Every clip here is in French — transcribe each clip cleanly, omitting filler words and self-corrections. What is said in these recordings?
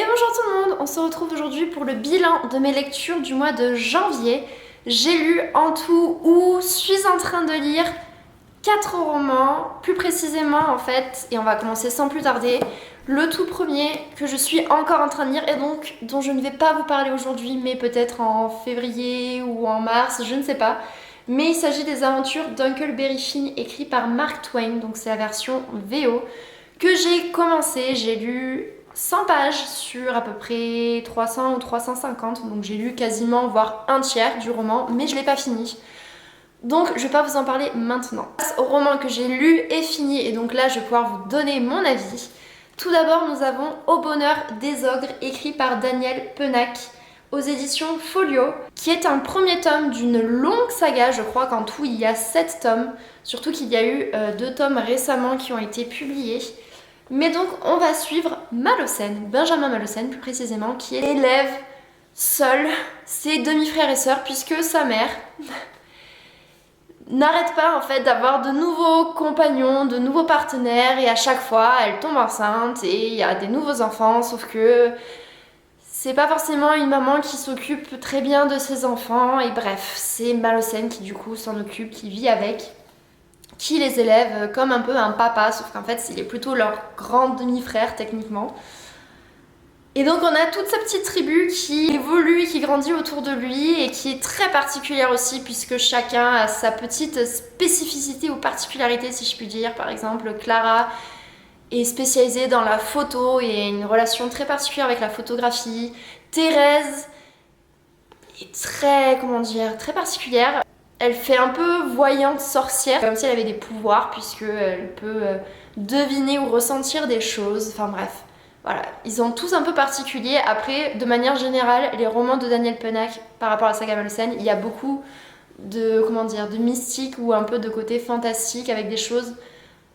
Et bonjour tout le monde, on se retrouve aujourd'hui pour le bilan de mes lectures du mois de janvier. J'ai lu en tout ou suis en train de lire 4 romans, plus précisément en fait, et on va commencer sans plus tarder. Le tout premier que je suis encore en train de lire et donc dont je ne vais pas vous parler aujourd'hui, mais peut-être en février ou en mars, je ne sais pas. Mais il s'agit des aventures d'Huckleberry Finn écrit par Mark Twain, donc c'est la version VO, que j'ai commencé, j'ai lu 100 pages sur à peu près 300 ou 350, donc j'ai lu quasiment voire un tiers du roman, mais je l'ai pas fini. Donc je vais pas vous en parler maintenant. Grâce au roman que j'ai lu et fini, et donc là je vais pouvoir vous donner mon avis. Tout d'abord nous avons Au bonheur des ogres, écrit par Daniel Pennac aux éditions Folio, qui est un premier tome d'une longue saga. Je crois qu'en tout il y a 7 tomes, surtout qu'il y a eu 2 tomes récemment qui ont été publiés. Mais donc on va suivre Malocène, Benjamin Malocène plus précisément, qui élève seul ses demi-frères et sœurs puisque sa mère n'arrête pas en fait d'avoir de nouveaux compagnons, de nouveaux partenaires, et à chaque fois elle tombe enceinte et il y a des nouveaux enfants, sauf que c'est pas forcément une maman qui s'occupe très bien de ses enfants, et bref, c'est Malocène qui du coup s'en occupe, qui vit avec, qui les élève comme un peu un papa, sauf qu'en fait il est plutôt leur grand demi-frère techniquement. Et donc on a toute sa petite tribu qui évolue, qui grandit autour de lui et qui est très particulière aussi puisque chacun a sa petite spécificité ou particularité si je puis dire. Par exemple Clara est spécialisée dans la photo et a une relation très particulière avec la photographie. Thérèse est très, comment dire, très particulière. Elle fait un peu voyante sorcière, comme si elle avait des pouvoirs puisqu'elle peut deviner ou ressentir des choses, enfin bref. Voilà, ils sont tous un peu particuliers. Après, de manière générale, les romans de Daniel Pennac par rapport à la saga Malocène, il y a beaucoup de, comment dire, de mystique ou un peu de côté fantastique avec des choses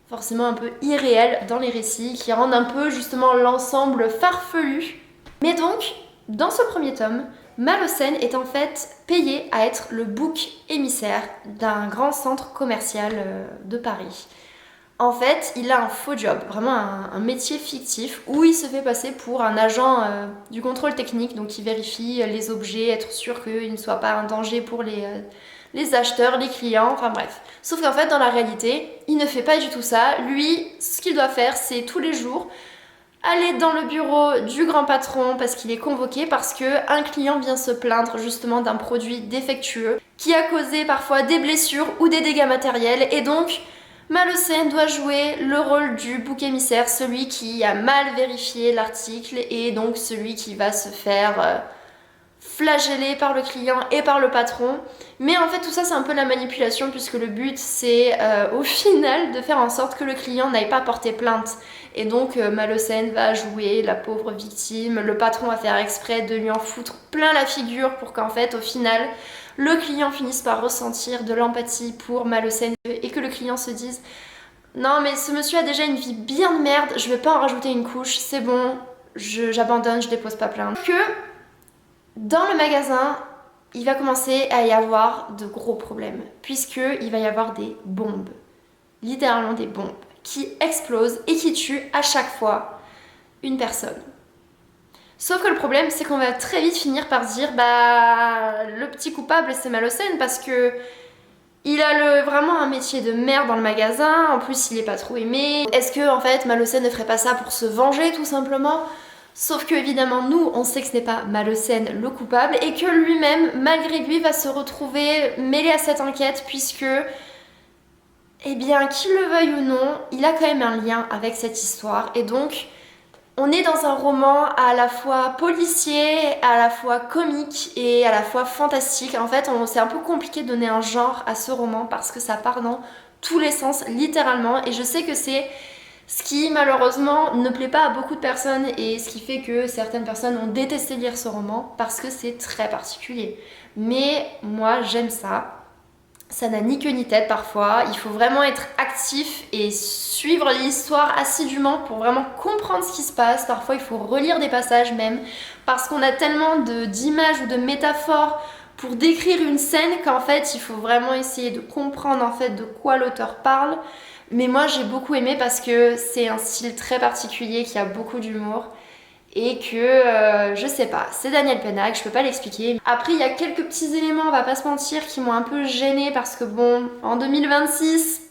forcément un peu irréelles dans les récits qui rendent un peu justement l'ensemble farfelu. Mais donc, dans ce premier tome, Malocène est en fait payé à être le bouc émissaire d'un grand centre commercial de Paris. En fait, il a un faux job, vraiment un métier fictif où il se fait passer pour un agent du contrôle technique, donc il vérifie les objets, être sûr qu'ils ne soient pas un danger pour les acheteurs, les clients, enfin bref. Sauf qu'en fait, dans la réalité, il ne fait pas du tout ça. Lui, ce qu'il doit faire, c'est tous les jours aller dans le bureau du grand patron parce qu'il est convoqué parce qu'un client vient se plaindre justement d'un produit défectueux qui a causé parfois des blessures ou des dégâts matériels, et donc Malocène doit jouer le rôle du bouc émissaire, celui qui a mal vérifié l'article et donc celui qui va se faire flageller par le client et par le patron. Mais en fait tout ça c'est un peu la manipulation puisque le but c'est au final de faire en sorte que le client n'aille pas porter plainte. Et donc Malocène va jouer la pauvre victime, le patron va faire exprès de lui en foutre plein la figure pour qu'en fait au final le client finisse par ressentir de l'empathie pour Malocène et que le client se dise non mais ce monsieur a déjà une vie bien de merde, je vais pas en rajouter une couche, c'est bon, j'abandonne, je dépose pas plainte. Que dans le magasin, il va commencer à y avoir de gros problèmes puisqu'il va y avoir des bombes, littéralement des bombes qui explosent et qui tuent à chaque fois une personne. Sauf que le problème c'est qu'on va très vite finir par se dire bah le petit coupable c'est Malocène parce que il a vraiment un métier de merde dans le magasin, en plus il est pas trop aimé. Est-ce que en fait Malocène ne ferait pas ça pour se venger tout simplement? Sauf que évidemment nous on sait que ce n'est pas Malocène le coupable et que lui-même malgré lui va se retrouver mêlé à cette enquête puisque eh bien qu'il le veuille ou non il a quand même un lien avec cette histoire. Et donc on est dans un roman à la fois policier, à la fois comique et à la fois fantastique. En fait, c'est un peu compliqué de donner un genre à ce roman parce que ça part dans tous les sens, littéralement. Et je sais que c'est ce qui, malheureusement, ne plaît pas à beaucoup de personnes et ce qui fait que certaines personnes ont détesté lire ce roman parce que c'est très particulier. Mais moi, j'aime ça. Ça n'a ni queue ni tête parfois, il faut vraiment être actif et suivre l'histoire assidûment pour vraiment comprendre ce qui se passe. Parfois il faut relire des passages même parce qu'on a tellement d'images ou de métaphores pour décrire une scène qu'en fait il faut vraiment essayer de comprendre en fait de quoi l'auteur parle. Mais moi j'ai beaucoup aimé parce que c'est un style très particulier qui a beaucoup d'humour et que je sais pas, c'est Daniel Pennac, je peux pas l'expliquer. Après il y a quelques petits éléments, on va pas se mentir, qui m'ont un peu gênée parce que bon, en 2026,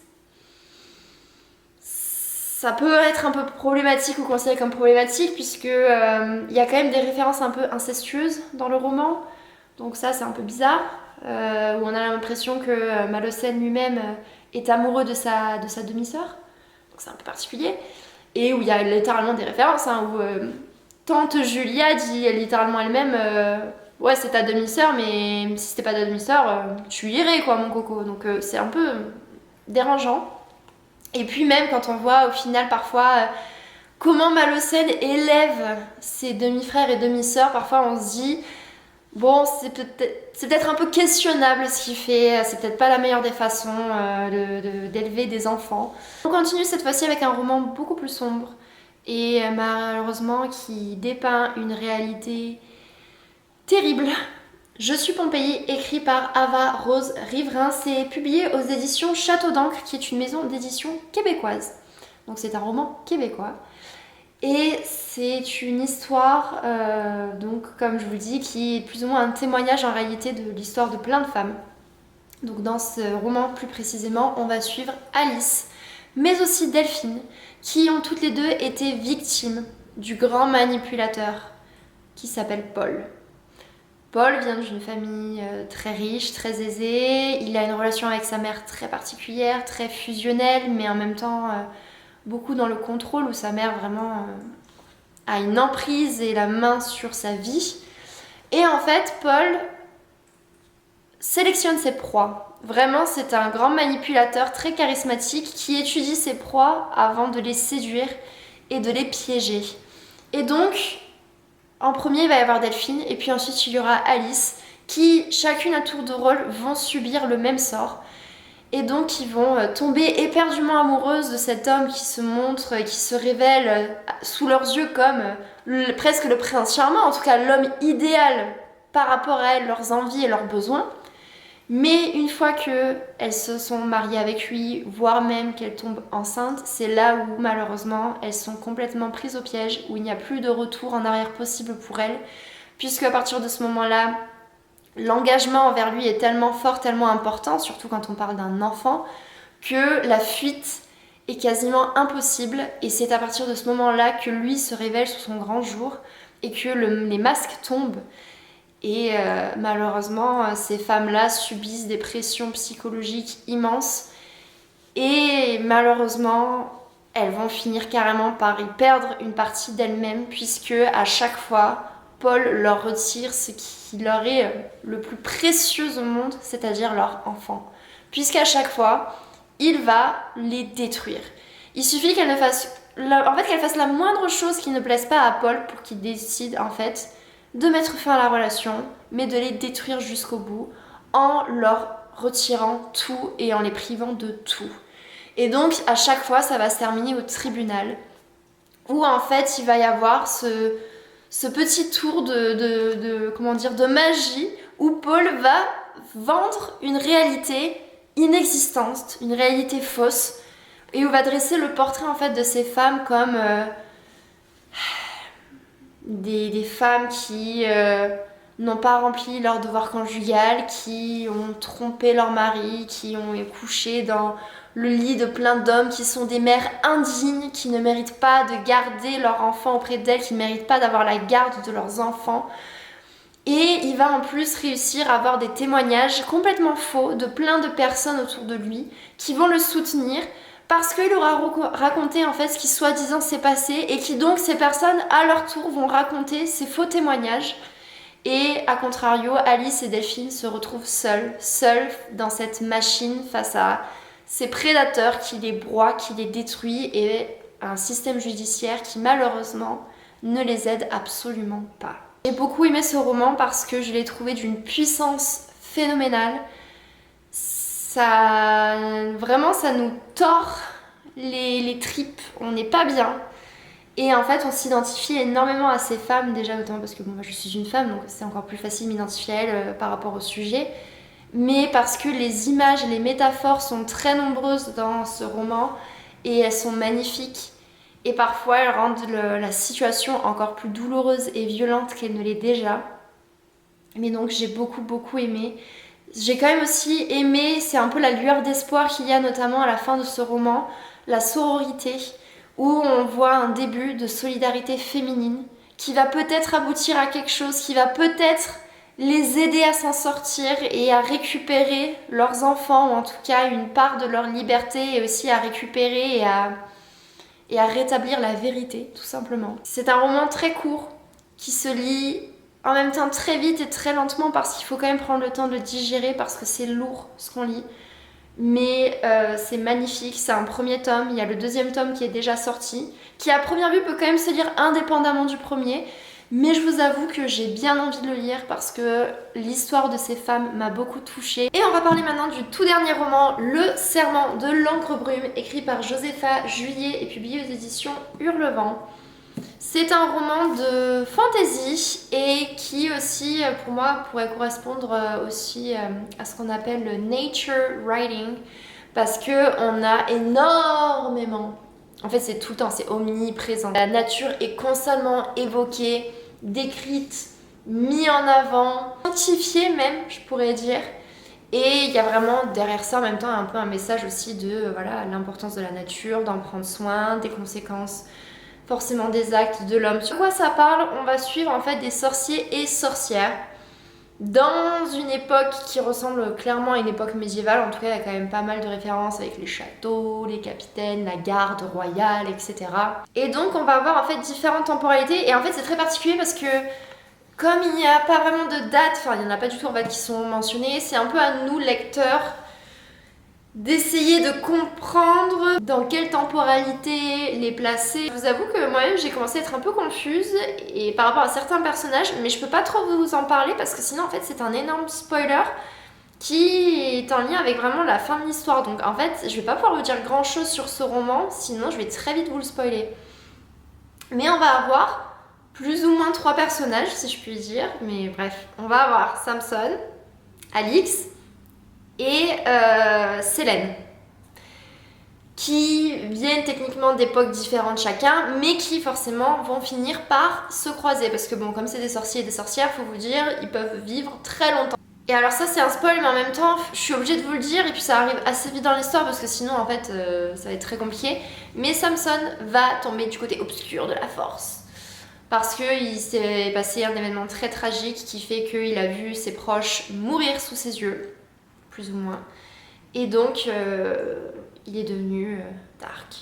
ça peut être un peu problématique ou considéré comme problématique puisque il y a quand même des références un peu incestueuses dans le roman, donc ça c'est un peu bizarre, où on a l'impression que Malocène lui-même est amoureux de sa demi-sœur, donc c'est un peu particulier, et où il y a littéralement des références, hein, où tante Julia dit littéralement elle-même ouais c'est ta demi-sœur, mais si c'était pas ta demi-sœur, tu irais quoi mon coco, donc c'est un peu dérangeant. Et puis même quand on voit au final parfois comment Malocène élève ses demi-frères et demi-sœurs, parfois on se dit bon c'est peut-être un peu questionnable ce qu'il fait, c'est peut-être pas la meilleure des façons d'élever des enfants. On continue cette fois-ci avec un roman beaucoup plus sombre et malheureusement qui dépeint une réalité terrible. Je suis Pompéi, écrit par Ava Rose Riverain, c'est publié aux éditions Château d'Ancre, qui est une maison d'édition québécoise. Donc c'est un roman québécois. Et c'est une histoire, donc comme je vous le dis, qui est plus ou moins un témoignage en réalité de l'histoire de plein de femmes. Donc dans ce roman plus précisément, on va suivre Alice, mais aussi Delphine, qui ont toutes les deux été victimes du grand manipulateur qui s'appelle Paul. Paul vient d'une famille très riche, très aisée. Il a une relation avec sa mère très particulière, très fusionnelle, mais en même temps beaucoup dans le contrôle, où sa mère vraiment a une emprise et la main sur sa vie. Et en fait, Paul sélectionne ses proies. Vraiment, c'est un grand manipulateur très charismatique qui étudie ses proies avant de les séduire et de les piéger. Et donc, en premier, il va y avoir Delphine, et puis ensuite il y aura Alice, qui, chacune à tour de rôle, vont subir le même sort. Et donc ils vont tomber éperdument amoureuses de cet homme qui se montre, qui se révèle sous leurs yeux comme presque le prince charmant, en tout cas l'homme idéal par rapport à elles, leurs envies et leurs besoins. Mais une fois qu'elles se sont mariées avec lui, voire même qu'elles tombent enceintes, c'est là où malheureusement elles sont complètement prises au piège, où il n'y a plus de retour en arrière possible pour elles, puisque à partir de ce moment-là, l'engagement envers lui est tellement fort, tellement important, surtout quand on parle d'un enfant, que la fuite est quasiment impossible, et c'est à partir de ce moment-là que lui se révèle sous son grand jour et que les masques tombent. Et malheureusement, ces femmes-là subissent des pressions psychologiques immenses. Et malheureusement, elles vont finir carrément par y perdre une partie d'elles-mêmes, puisque à chaque fois, Paul leur retire ce qui leur est le plus précieux au monde, c'est-à-dire leur enfant. Puisqu'à chaque fois, il va les détruire. Il suffit qu'elle fasse la moindre chose qui ne plaise pas à Paul pour qu'il décide en fait de mettre fin à la relation, mais de les détruire jusqu'au bout, en leur retirant tout et en les privant de tout. Et donc, à chaque fois, ça va se terminer au tribunal, où en fait, il va y avoir ce petit tour de magie, où Paul va vendre une réalité inexistante, une réalité fausse, et où va dresser le portrait en fait de ces femmes comme des femmes qui n'ont pas rempli leur devoir conjugal, qui ont trompé leur mari, qui ont couché dans le lit de plein d'hommes, qui sont des mères indignes, qui ne méritent pas de garder leur enfant auprès d'elles, qui ne méritent pas d'avoir la garde de leurs enfants. Et il va en plus réussir à avoir des témoignages complètement faux de plein de personnes autour de lui qui vont le soutenir, parce qu'il aura raconté en fait ce qui soi-disant s'est passé, et qui donc ces personnes à leur tour vont raconter ces faux témoignages. Et à contrario, Alice et Delphine se retrouvent seules dans cette machine face à ces prédateurs qui les broient, qui les détruit, et un système judiciaire qui malheureusement ne les aide absolument pas. J'ai beaucoup aimé ce roman parce que je l'ai trouvé d'une puissance phénoménale. Vraiment, ça nous tord les tripes, on n'est pas bien. Et en fait, on s'identifie énormément à ces femmes, déjà notamment parce que moi je suis une femme, donc c'est encore plus facile de m'identifier à elles par rapport au sujet. Mais parce que les images, les métaphores sont très nombreuses dans ce roman, et elles sont magnifiques. et parfois elles rendent la situation encore plus douloureuse et violente qu'elle ne l'est déjà. Mais donc j'ai beaucoup aimé. J'ai quand même aussi aimé, c'est un peu la lueur d'espoir qu'il y a notamment à la fin de ce roman, la sororité, où on voit un début de solidarité féminine qui va peut-être aboutir à quelque chose, qui va peut-être les aider à s'en sortir et à récupérer leurs enfants, ou en tout cas une part de leur liberté, et aussi à récupérer et à rétablir la vérité, tout simplement. C'est un roman très court, qui se lit en même temps très vite et très lentement, parce qu'il faut quand même prendre le temps de le digérer, parce que c'est lourd ce qu'on lit. Mais c'est magnifique, c'est un premier tome, il y a le deuxième tome qui est déjà sorti, qui à première vue peut quand même se lire indépendamment du premier, mais je vous avoue que j'ai bien envie de le lire parce que l'histoire de ces femmes m'a beaucoup touchée. Et on va parler maintenant du tout dernier roman, Le Serment de l'encre brume, écrit par Josepha Juillet et publié aux éditions Hurlevent. C'est un roman de fantasy et qui aussi, pour moi, pourrait correspondre aussi à ce qu'on appelle le nature writing, parce qu'on a énormément, en fait c'est tout le temps, c'est omniprésent. La nature est constamment évoquée, décrite, mise en avant, quantifiée même, je pourrais dire. Et il y a vraiment derrière ça en même temps un peu un message aussi de voilà, l'importance de la nature, d'en prendre soin, des conséquences forcément des actes de l'homme. Sur quoi ça parle? On va suivre en fait des sorciers et sorcières dans une époque qui ressemble clairement à une époque médiévale. En tout cas, il y a quand même pas mal de références avec les châteaux, les capitaines, la garde royale, etc. Et donc on va avoir en fait différentes temporalités. Et en fait c'est très particulier parce que comme il n'y a pas vraiment de date, enfin il n'y en a pas du tout en fait qui sont mentionnées, c'est un peu à nous lecteurs d'essayer de comprendre dans quelle temporalité les placer. Je vous avoue que moi-même j'ai commencé à être un peu confuse et par rapport à certains personnages, mais je peux pas trop vous en parler parce que sinon en fait c'est un énorme spoiler qui est en lien avec vraiment la fin de l'histoire. Donc en fait je vais pas pouvoir vous dire grand chose sur ce roman, sinon je vais très vite vous le spoiler. Mais on va avoir plus ou moins 3 personnages si je puis dire, mais bref, on va avoir Samson, Alix et Selene, qui viennent techniquement d'époques différentes chacun, mais qui forcément vont finir par se croiser, parce que bon, comme c'est des sorciers et des sorcières, faut vous dire, ils peuvent vivre très longtemps. Et alors ça c'est un spoil, mais en même temps, je suis obligée de vous le dire, et puis ça arrive assez vite dans l'histoire, parce que sinon en fait, ça va être très compliqué. Mais Samson va tomber du côté obscur de la force. Parce qu'il s'est passé un événement très tragique qui fait qu'il a vu ses proches mourir sous ses yeux, plus ou moins. Et donc, il est devenu dark.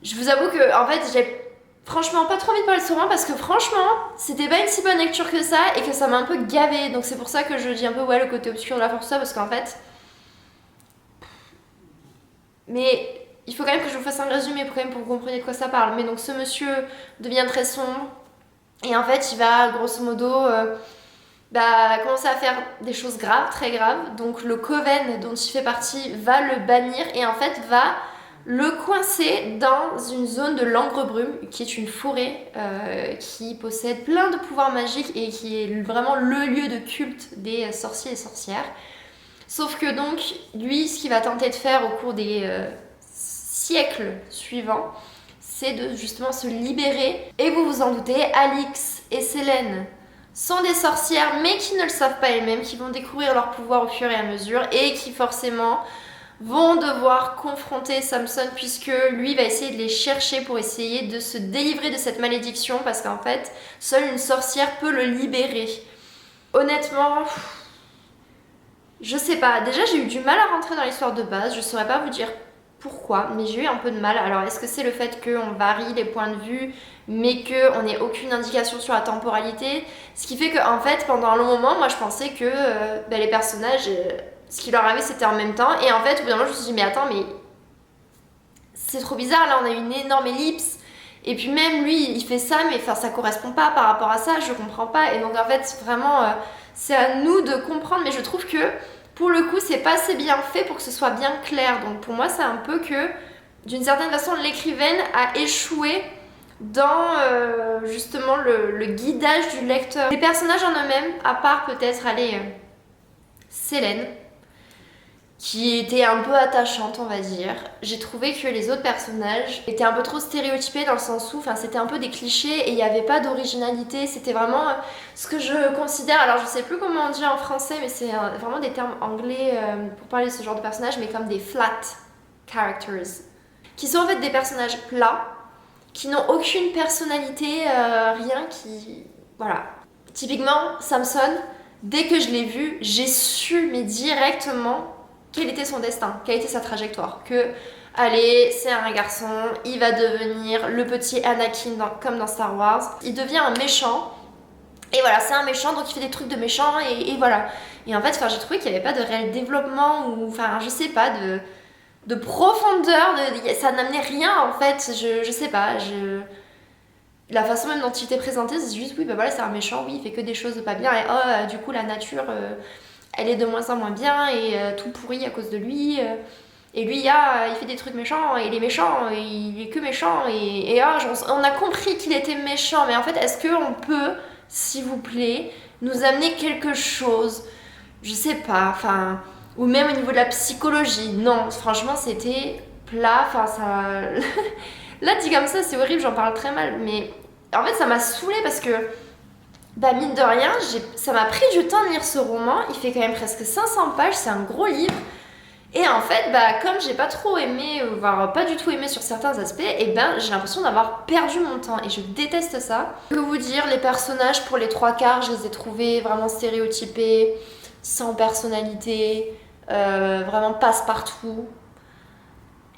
Je vous avoue que, en fait, j'ai franchement pas trop envie de parler de ce roman parce que franchement, c'était pas une si bonne lecture que ça et que ça m'a un peu gavée. Donc c'est pour ça que je dis un peu, ouais, le côté obscur de la force, ça, parce qu'en fait... Mais il faut quand même que je vous fasse un résumé pour que vous compreniez de quoi ça parle. Mais donc ce monsieur devient très sombre et en fait, il va, grosso modo... commencer à faire des choses graves, très graves. Donc le coven dont il fait partie va le bannir et en fait va le coincer dans une zone de l'encre brume qui est une forêt qui possède plein de pouvoirs magiques et qui est vraiment le lieu de culte des sorciers et sorcières. Sauf que donc lui, ce qu'il va tenter de faire au cours des siècles suivants, c'est de justement se libérer. Et vous vous en doutez, Alix et Selene sont des sorcières mais qui ne le savent pas elles-mêmes, qui vont découvrir leur pouvoir au fur et à mesure et qui forcément vont devoir confronter Samson puisque lui va essayer de les chercher pour essayer de se délivrer de cette malédiction parce qu'en fait, seule une sorcière peut le libérer. Honnêtement, je sais pas. Déjà, j'ai eu du mal à rentrer dans l'histoire de base, je saurais pas vous dire pourquoi, mais j'ai eu un peu de mal. Alors, est-ce que c'est le fait qu'on varie les points de vue mais qu'on n'ait aucune indication sur la temporalité, ce qui fait qu'en fait pendant un long moment moi je pensais que les personnages ce qui leur arrivait c'était en même temps et en fait au bout d'un moment je me suis dit mais attends mais c'est trop bizarre là on a une énorme ellipse et puis même lui il fait ça mais ça correspond pas par rapport à ça, je comprends pas et donc en fait vraiment c'est à nous de comprendre mais je trouve que pour le coup c'est pas assez bien fait pour que ce soit bien clair donc pour moi c'est un peu que d'une certaine façon l'écrivaine a échoué dans justement le guidage du lecteur. Les personnages en eux-mêmes, à part peut-être Selene, qui était un peu attachante, on va dire. J'ai trouvé que les autres personnages étaient un peu trop stéréotypés dans le sens où, enfin, c'était un peu des clichés et il n'y avait pas d'originalité. C'était vraiment ce que je considère, alors je sais plus comment on dit en français, mais c'est vraiment des termes anglais pour parler de ce genre de personnages, mais comme des flat characters, qui sont en fait des personnages plats, qui n'ont aucune personnalité, rien qui... Voilà. Typiquement, Samson, dès que je l'ai vu, j'ai su, mais directement, quel était son destin, quelle était sa trajectoire. Que, allez, c'est un garçon, il va devenir le petit Anakin comme dans Star Wars. Il devient un méchant, et voilà, c'est un méchant, donc il fait des trucs de méchant, et voilà. Et en fait, j'ai trouvé qu'il n'y avait pas de réel développement, ou, enfin, je sais pas, de profondeur, ça n'amenait rien, en fait. Je sais pas, la façon même dont il était présenté, c'est juste, oui, bah voilà, c'est un méchant, oui, il fait que des choses pas bien, et oh, du coup, la nature, elle est de moins en moins bien, et tout pourri à cause de lui. Et lui, il fait des trucs méchants, et il est méchant, et il est que méchant, et on a compris qu'il était méchant, mais en fait, est-ce qu'on peut, s'il vous plaît, nous amener quelque chose? Je sais pas, enfin, ou même au niveau de la psychologie. Non, franchement, c'était plat, enfin, ça... Là, dit comme ça, c'est horrible, j'en parle très mal, mais en fait, ça m'a saoulée parce que, bah, mine de rien, ça m'a pris du temps de lire ce roman. Il fait quand même presque 500 pages, c'est un gros livre. Et en fait, bah, comme j'ai pas trop aimé, voire pas du tout aimé sur certains aspects, et ben j'ai l'impression d'avoir perdu mon temps et je déteste ça. Que vous dire, les personnages pour les trois quarts, je les ai trouvés vraiment stéréotypés, sans personnalité, vraiment passe-partout.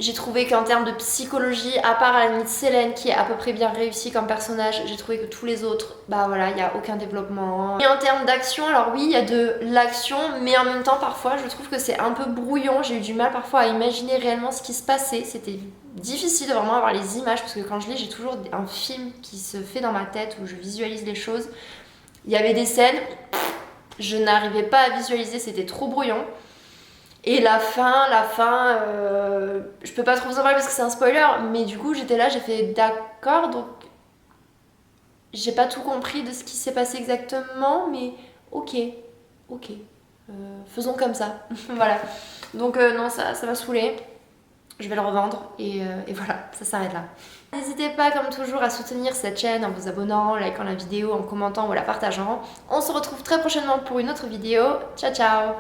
J'ai trouvé qu'en termes de psychologie, à part à la limite Célène qui est à peu près bien réussie comme personnage, j'ai trouvé que tous les autres, bah voilà, il n'y a aucun développement. Et en termes d'action, alors oui, il y a de l'action, mais en même temps parfois je trouve que c'est un peu brouillon. J'ai eu du mal parfois à imaginer réellement ce qui se passait. C'était difficile de vraiment avoir les images parce que quand je lis, j'ai toujours un film qui se fait dans ma tête où je visualise les choses. Il y avait des scènes, je n'arrivais pas à visualiser, c'était trop brouillon. Et la fin, je peux pas trop vous en parler parce que c'est un spoiler, mais du coup j'étais là, j'ai fait d'accord, donc j'ai pas tout compris de ce qui s'est passé exactement, mais ok, faisons comme ça, voilà. Donc non, ça m'a saoulée, je vais le revendre et voilà, ça s'arrête là. N'hésitez pas comme toujours à soutenir cette chaîne en vous abonnant, en likant la vidéo, en commentant ou en la partageant. On se retrouve très prochainement pour une autre vidéo, ciao ciao.